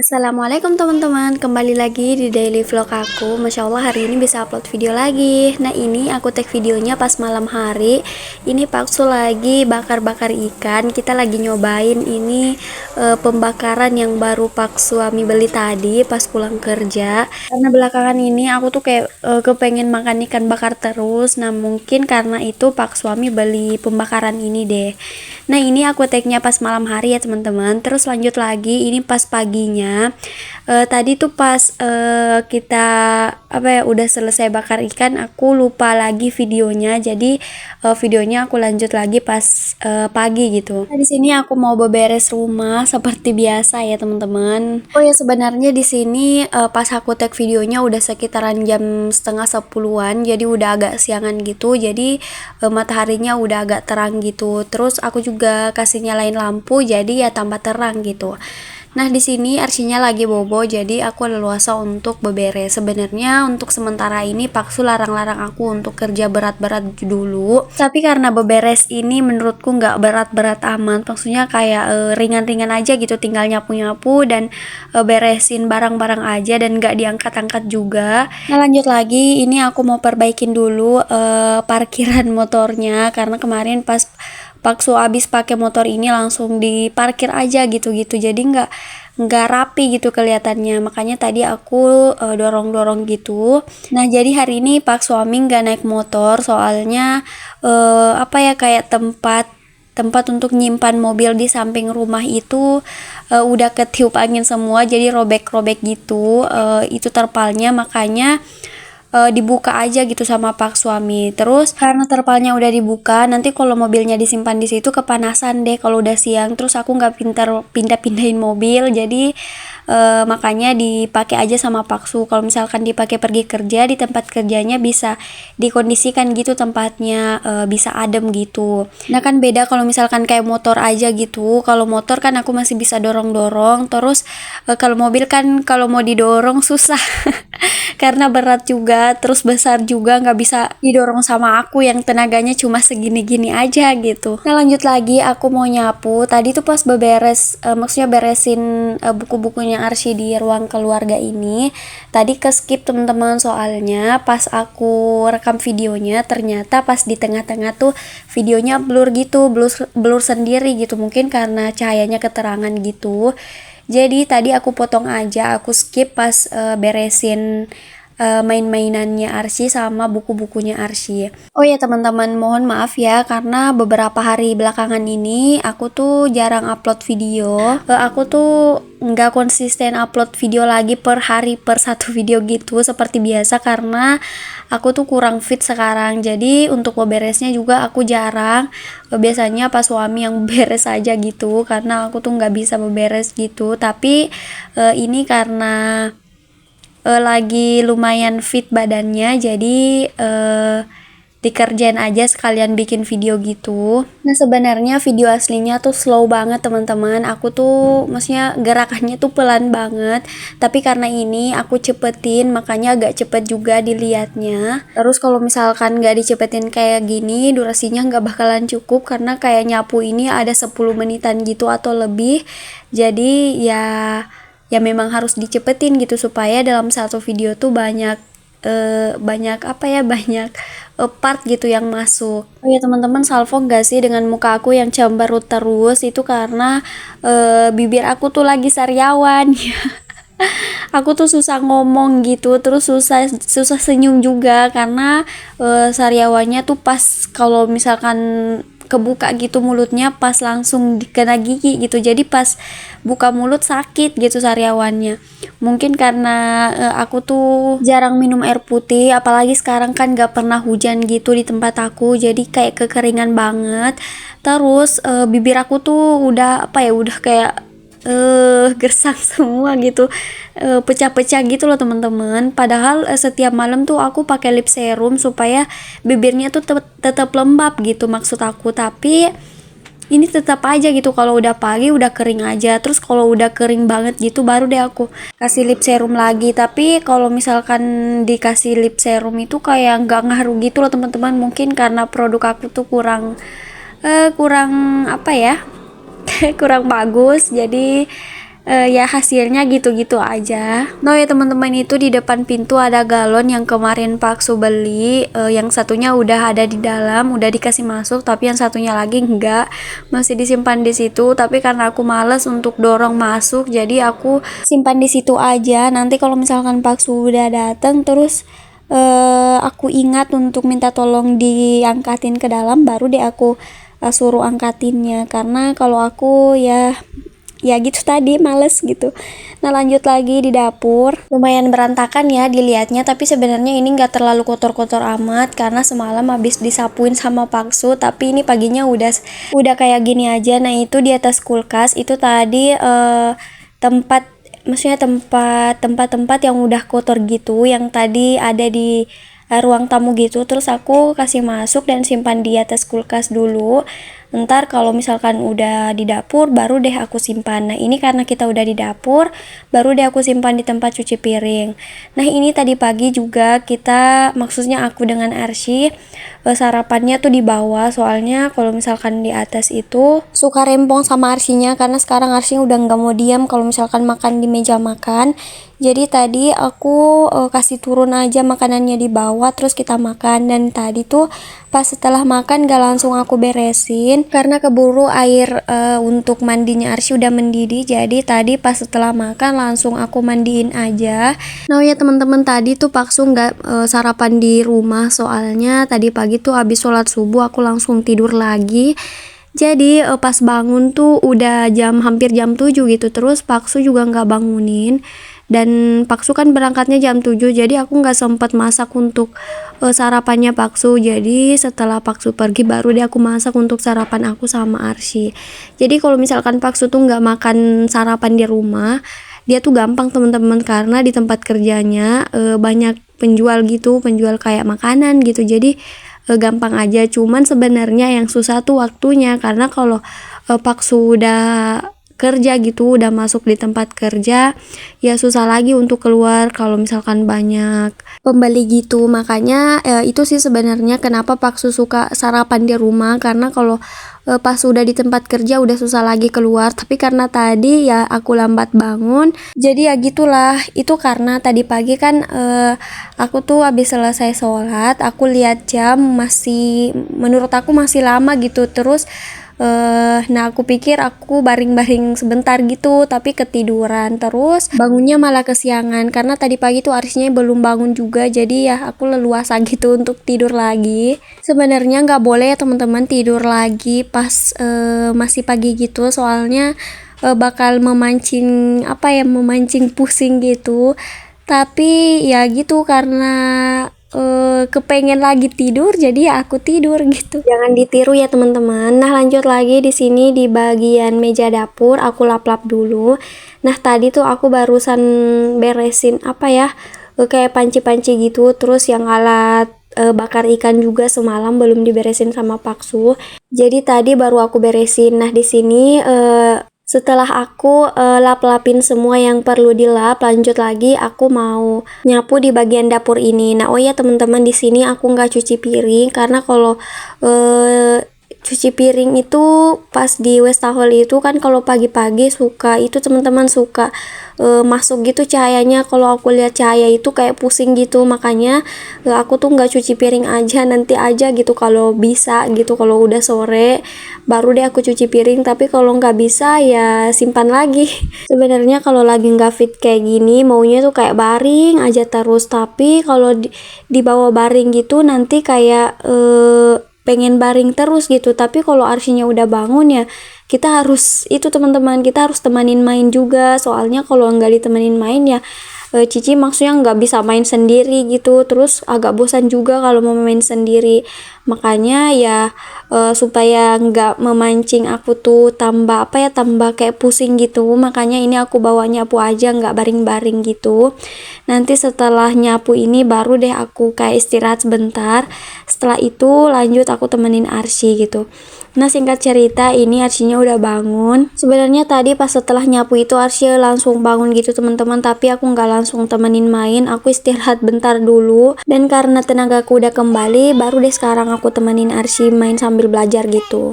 Assalamualaikum teman-teman, kembali lagi di daily vlog aku. Masya Allah hari ini bisa upload video lagi. Nah ini aku take videonya pas malam hari. Ini Paksu lagi bakar-bakar ikan. Kita lagi nyobain ini pembakaran yang baru Pak suami beli tadi pas pulang kerja. Karena belakangan ini aku tuh kayak kepengen makan ikan bakar terus. Nah mungkin karena itu Pak suami beli pembakaran ini deh. Nah ini aku take-nya pas malam hari ya teman-teman. Terus lanjut lagi ini pas paginya. Tadi tuh pas kita udah selesai bakar ikan, aku lupa lagi videonya. Jadi videonya aku lanjut lagi pas pagi gitu. Nah, di sini aku mau beberes rumah seperti biasa ya teman-teman. Oh ya sebenarnya di sini pas aku tag videonya udah sekitaran jam setengah 10-an, jadi udah agak siangan gitu. Jadi mataharinya udah agak terang gitu. Terus aku juga kasih nyalain lampu, jadi ya tambah terang gitu. Nah, di sini arsinya lagi bobo, jadi aku leluasa untuk beberes. Sebenarnya untuk sementara ini Paksu larang-larang aku untuk kerja berat-berat dulu. Tapi karena beberes ini menurutku nggak berat-berat amat, maksudnya kayak ringan-ringan aja gitu, tinggal nyapu-nyapu dan beresin barang-barang aja dan nggak diangkat-angkat juga. Nah, lanjut lagi, ini aku mau perbaikin dulu parkiran motornya karena kemarin pas Paksu abis pakai motor ini langsung diparkir aja gitu-gitu, jadi nggak rapi gitu kelihatannya. Makanya tadi aku dorong-dorong gitu. Nah jadi hari ini Pak suami nggak naik motor soalnya kayak tempat untuk nyimpan mobil di samping rumah itu udah ketiup angin semua, jadi robek-robek gitu itu terpalnya. Makanya dibuka aja gitu sama Pak suami. Terus karena terpalnya udah dibuka, nanti kalau mobilnya disimpan di situ kepanasan deh kalau udah siang. Terus aku nggak pintar pindah-pindahin mobil, jadi makanya dipakai aja sama Paksu. Kalau misalkan dipakai pergi kerja, di tempat kerjanya bisa dikondisikan gitu tempatnya, bisa adem gitu. Nah kan beda kalau misalkan kayak motor aja gitu. Kalau motor kan aku masih bisa dorong-dorong. Terus kalau mobil kan kalau mau didorong susah karena berat juga, terus besar juga, nggak bisa didorong sama aku yang tenaganya cuma segini-gini aja gitu. Nah lanjut lagi, aku mau nyapu. Tadi tuh pas maksudnya beresin buku-bukunya Arsy di ruang keluarga ini, tadi ke skip teman-teman, soalnya pas aku rekam videonya ternyata pas di tengah-tengah tuh videonya blur gitu, blur sendiri gitu, mungkin karena cahayanya keterangan gitu. Jadi tadi aku potong aja, aku skip pas beresin main-mainannya Arsy sama buku-bukunya Arsy. Oh ya teman-teman, mohon maaf ya karena beberapa hari belakangan ini aku tuh jarang upload video. Aku tuh nggak konsisten upload video lagi per hari per satu video gitu seperti biasa karena aku tuh kurang fit sekarang. Jadi untuk beberesnya juga aku jarang. Biasanya pas suami yang beres aja gitu karena aku tuh nggak bisa beberes gitu. Tapi ini karena lagi lumayan fit badannya, jadi dikerjain aja sekalian bikin video gitu. Nah sebenarnya video aslinya tuh slow banget teman-teman. Aku tuh maksudnya gerakannya tuh pelan banget, tapi karena ini aku cepetin makanya agak cepet juga dilihatnya. Terus kalau misalkan nggak dicepetin kayak gini, durasinya nggak bakalan cukup karena kayak nyapu ini ada 10 menitan gitu atau lebih. Jadi ya memang harus dicepetin gitu supaya dalam satu video tuh banyak part gitu yang masuk. Oh ya teman-teman, salvo gak sih dengan muka aku yang cemberut terus? Itu karena bibir aku tuh lagi sariawan ya. Aku tuh susah ngomong gitu, terus susah senyum juga karena sariawannya tuh pas kalau misalkan kebuka gitu mulutnya pas langsung kena gigi gitu, jadi pas buka mulut sakit gitu sariawannya. Mungkin karena aku tuh jarang minum air putih, apalagi sekarang kan gak pernah hujan gitu di tempat aku, jadi kayak kekeringan banget. Terus bibir aku tuh udah kayak gersang semua gitu, pecah-pecah gitu loh teman-teman. Padahal setiap malam tuh aku pakai lip serum supaya bibirnya tuh tetap lembab gitu maksud aku, tapi ini tetap aja gitu kalau udah pagi udah kering aja. Terus kalau udah kering banget gitu baru deh aku kasih lip serum lagi. Tapi kalau misalkan dikasih lip serum itu kayak nggak ngaruh gitu loh teman-teman. Mungkin karena produk aku tuh kurang kurang bagus, jadi ya hasilnya gitu-gitu aja. No ya teman-teman, itu di depan pintu ada galon yang kemarin Pak Su beli, yang satunya udah ada di dalam, udah dikasih masuk, tapi yang satunya lagi enggak, masih disimpan di situ. Tapi karena aku males untuk dorong masuk, jadi aku simpan di situ aja. Nanti kalau misalkan Pak Su udah datang terus aku ingat untuk minta tolong diangkatin ke dalam, baru deh aku suruh angkatinnya. Karena kalau aku ya gitu tadi, males gitu. Nah lanjut lagi di dapur, lumayan berantakan ya dilihatnya, tapi sebenarnya ini nggak terlalu kotor-kotor amat karena semalam habis disapuin sama Paksu. Tapi ini paginya udah kayak gini aja. Nah itu di atas kulkas itu tadi maksudnya tempat yang udah kotor gitu, yang tadi ada di ruang tamu gitu, terus aku kasih masuk dan simpan di atas kulkas dulu. Ntar kalau misalkan udah di dapur baru deh aku simpan. Nah ini karena kita udah di dapur, baru deh aku simpan di tempat cuci piring. Nah ini tadi pagi juga maksudnya aku dengan Arsy sarapannya tuh di bawah, soalnya kalau misalkan di atas itu suka rempong sama Arsinya, karena sekarang Arsinya udah nggak mau diam kalau misalkan makan di meja makan. Jadi tadi aku kasih turun aja makanannya di bawah, terus kita makan. Dan tadi tuh pas setelah makan gak langsung aku beresin karena keburu air untuk mandinya Arsy udah mendidih. Jadi tadi pas setelah makan langsung aku mandiin aja. Nah ya teman-teman, tadi tuh Paksu nggak sarapan di rumah, soalnya tadi pagi tuh habis sholat subuh aku langsung tidur lagi. Jadi pas bangun tuh udah hampir jam 7 gitu, terus Paksu juga nggak bangunin. Dan Paksu kan berangkatnya jam 7, jadi aku nggak sempat masak untuk sarapannya Paksu. Jadi setelah Paksu pergi baru deh aku masak untuk sarapan aku sama Arsy. Jadi kalau misalkan Paksu tuh nggak makan sarapan di rumah, dia tuh gampang teman-teman, karena di tempat kerjanya banyak penjual kayak makanan gitu. Jadi gampang aja, cuman sebenarnya yang susah tuh waktunya, karena kalau Paksu udah kerja gitu, udah masuk di tempat kerja, ya susah lagi untuk keluar kalau misalkan banyak pembeli gitu. Makanya itu sih sebenarnya kenapa Paksu suka sarapan di rumah, karena kalau pas udah di tempat kerja udah susah lagi keluar. Tapi karena tadi ya aku lambat bangun, jadi ya gitulah. Itu karena tadi pagi kan aku tuh habis selesai sholat, aku lihat jam menurut aku masih lama gitu. Terus nah aku pikir aku baring-baring sebentar gitu, tapi ketiduran, terus bangunnya malah kesiangan karena tadi pagi tuh Arsy belum bangun juga. Jadi ya aku leluasa gitu untuk tidur lagi. Sebenarnya nggak boleh ya teman-teman tidur lagi pas masih pagi gitu, soalnya bakal memancing pusing gitu. Tapi ya gitu, karena kepengen lagi tidur, jadi ya aku tidur gitu. Jangan ditiru ya teman-teman. Nah lanjut lagi di sini di bagian meja dapur aku lap-lap dulu. Nah tadi tuh aku barusan beresin kayak panci-panci gitu, terus yang alat bakar ikan juga semalam belum diberesin sama Paksu. Jadi tadi baru aku beresin. Nah di sini setelah aku lap-lapin semua yang perlu dilap, lanjut lagi aku mau nyapu di bagian dapur ini. Nah, oh ya teman-teman, di sini aku nggak cuci piring karena kalau cuci piring itu pas di wastafel itu kan kalau pagi-pagi teman-teman suka masuk gitu cahayanya. Kalau aku lihat cahaya itu kayak pusing gitu, makanya aku tuh nggak cuci piring aja, nanti aja gitu kalau bisa gitu. Kalau udah sore baru deh aku cuci piring, tapi kalau nggak bisa ya simpan lagi. Sebenarnya kalau lagi nggak fit kayak gini maunya tuh kayak baring aja terus, tapi kalau di bawah baring gitu nanti kayak pengen baring terus gitu. Tapi kalau Arsinya udah bangun ya kita harus teman-teman, kita harus temenin main juga, soalnya kalau nggak ditemenin main ya Cici maksudnya nggak bisa main sendiri gitu, terus agak bosan juga kalau mau main sendiri. Makanya ya supaya nggak memancing aku tuh tambah kayak pusing gitu, makanya ini aku bawa nyapu aja, nggak baring-baring gitu. Nanti setelah nyapu ini baru deh aku kayak istirahat sebentar, setelah itu lanjut aku temenin Arsy gitu. Nah singkat cerita ini Arsinya udah bangun. Sebenarnya tadi pas setelah nyapu itu Arsy langsung bangun gitu teman-teman, tapi aku nggak langsung temenin main, aku istirahat bentar dulu. Dan karena tenagaku udah kembali, baru deh sekarang aku temenin Arsy main sambil belajar gitu.